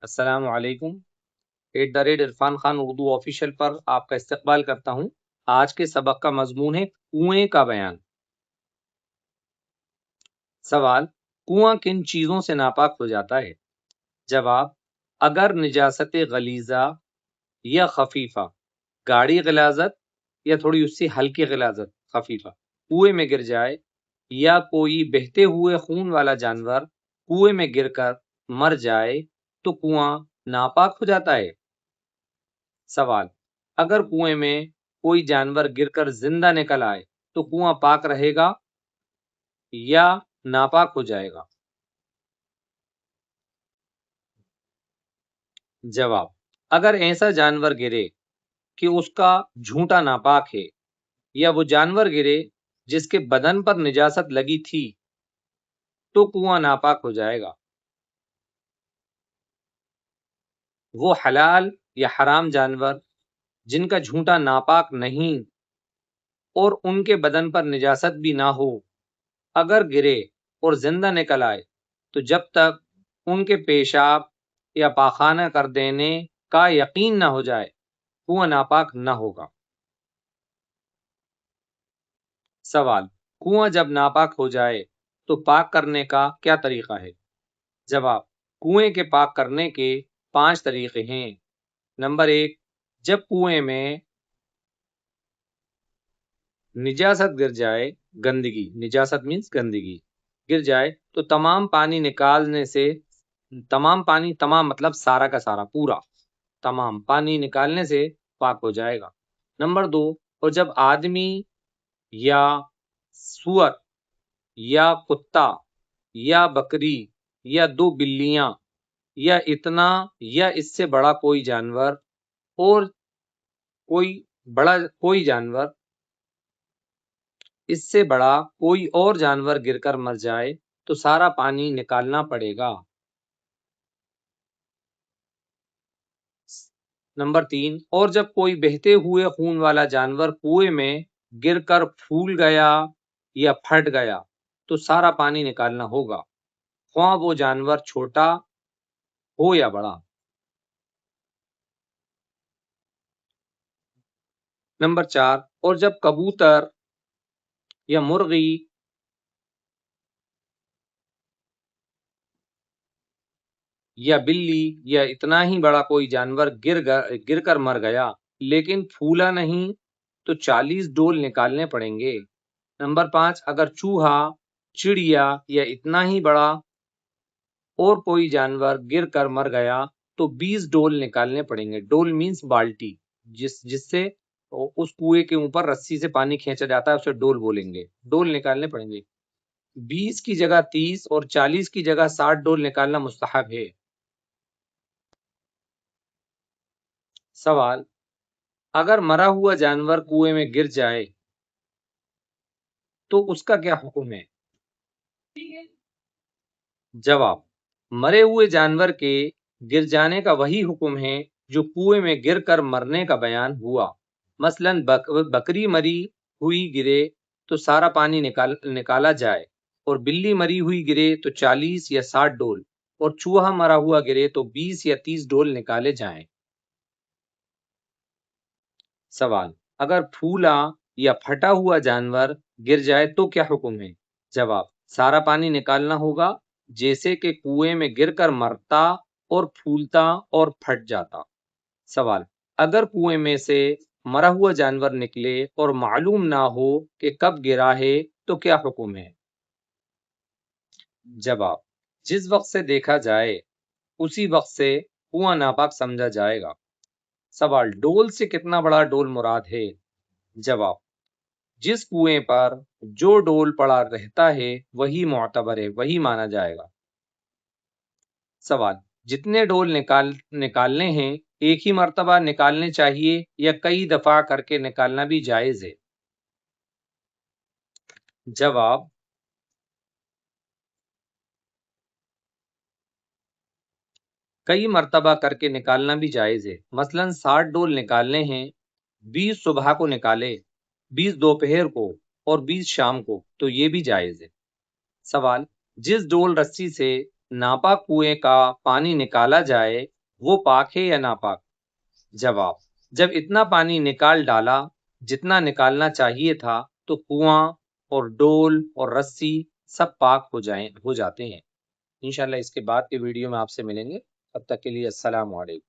السلام علیکم۔ @عرفان خان اردو آفیشیل پر آپ کا استقبال کرتا ہوں۔ آج کے سبق کا مضمون ہے کنویں کا بیان۔ سوال: کنواں کن چیزوں سے ناپاک ہو جاتا ہے؟ جواب: اگر نجاست غلیظہ یا خفیفہ، گاڑی غلاظت یا تھوڑی اس سے ہلکی غلاظت خفیفہ کنویں میں گر جائے، یا کوئی بہتے ہوئے خون والا جانور کنویں میں گر کر مر جائے تو کنواں ناپاک ہو جاتا ہے۔ سوال: اگر کنویں میں کوئی جانور گر کر زندہ نکل آئے تو کنواں پاک رہے گا یا ناپاک ہو جائے گا؟ جواب: اگر ایسا جانور گرے کہ اس کا جھونٹا ناپاک ہے، یا وہ جانور گرے جس کے بدن پر نجاست لگی تھی، تو کنواں ناپاک ہو جائے گا۔ وہ حلال یا حرام جانور جن کا جھونٹا ناپاک نہیں اور ان کے بدن پر نجاست بھی نہ ہو، اگر گرے اور زندہ نکل آئے تو جب تک ان کے پیشاب یا پاخانہ کر دینے کا یقین نہ ہو جائے کنواں ناپاک نہ ہوگا۔ سوال: کنواں جب ناپاک ہو جائے تو پاک کرنے کا کیا طریقہ ہے؟ جواب: کنویں کے پاک کرنے کے 5 طریقے ہیں۔ نمبر 1: جب کنویں میں نجاست گر جائے، نجاست مینس گندگی گر جائے تو تمام پانی نکالنے سے، تمام مطلب سارا کا سارا پورا تمام پانی نکالنے سے پاک ہو جائے گا۔ نمبر 2: اور جب آدمی یا سور یا کتا یا بکری یا 2 بلیاں یا اتنا یا اس سے بڑا کوئی جانور اور اس سے بڑا کوئی اور جانور گر کر مر جائے تو سارا پانی نکالنا پڑے گا۔ نمبر 3: اور جب کوئی بہتے ہوئے خون والا جانور کنویں میں گر کر پھول گیا یا پھٹ گیا تو سارا پانی نکالنا ہوگا، خواہ وہ جانور چھوٹا ہو یا بڑا۔ نمبر 4: اور جب کبوتر یا مرغی یا بلی یا اتنا ہی بڑا کوئی جانور گر کر مر گیا لیکن پھولا نہیں تو 40 ڈول نکالنے پڑیں گے۔ نمبر 5: اگر چوہا، چڑیا یا اتنا ہی بڑا اور کوئی جانور گر کر مر گیا تو 20 ڈول نکالنے پڑیں گے۔ ڈول مینس بالٹی، جس سے اس کنویں کے اوپر رسی سے پانی کھینچا جاتا ہے، اسے ڈول بولیں گے۔ ڈول نکالنے پڑیں گے۔ 20 کی جگہ 30 اور 40 کی جگہ 60 ڈول نکالنا مستحب ہے۔ سوال: اگر مرا ہوا جانور کنویں میں گر جائے تو اس کا کیا حکم ہے؟ جواب: مرے ہوئے جانور کے گر جانے کا وہی حکم ہے جو کنویں میں گر کر مرنے کا بیان ہوا۔ مثلا بکری مری ہوئی گرے تو سارا پانی نکالا جائے، اور بلی مری ہوئی گرے تو 40 یا 60 ڈول، اور چوہا مرا ہوا گرے تو 20 یا 30 ڈول نکالے جائیں۔ سوال: اگر پھولا یا پھٹا ہوا جانور گر جائے تو کیا حکم ہے؟ جواب: سارا پانی نکالنا ہوگا جیسے کہ کنویں میں گر کر مرتا اور پھولتا اور پھٹ جاتا۔ سوال: اگر کنویں میں سے مرا ہوا جانور نکلے اور معلوم نہ ہو کہ کب گرا ہے تو کیا حکم ہے؟ جواب: جس وقت سے دیکھا جائے اسی وقت سے کنواں ناپاک سمجھا جائے گا۔ سوال: ڈول سے کتنا بڑا ڈول مراد ہے؟ جواب: جس کنویں پر جو ڈول پڑا رہتا ہے وہی معتبر ہے، وہی مانا جائے گا۔ سوال: جتنے ڈول نکالنے ہیں ایک ہی مرتبہ نکالنے چاہیے یا کئی دفعہ کر کے نکالنا بھی جائز ہے؟ جواب: کئی مرتبہ کر کے نکالنا بھی جائز ہے۔ مثلا 60 ڈول نکالنے ہیں، 20 صبح کو نکالے، 20 دوپہر کو اور 20 شام کو، تو یہ بھی جائز ہے۔ سوال: جس ڈول رسی سے ناپاک کنویں کا پانی نکالا جائے وہ پاک ہے یا ناپاک؟ جواب: جب اتنا پانی نکال ڈالا جتنا نکالنا چاہیے تھا تو کنواں اور ڈول اور رسی سب پاک ہو جاتے ہیں۔ انشاءاللہ اس کے بعد کے ویڈیو میں آپ سے ملیں گے، تب تک کے لیے السلام علیکم۔